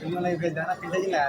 mulai beda pindah gila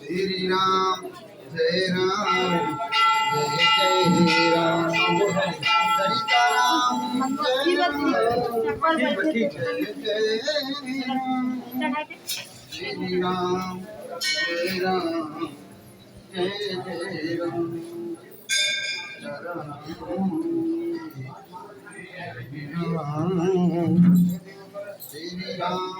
Shri Ram, Jai Ram, Jai Jai Ram, Sita Ram, Jai Ram, Jai Jai Ram, Shri Ram, Jai Ram, Jai Jai Ram, Shri Ram, Ram, Ram,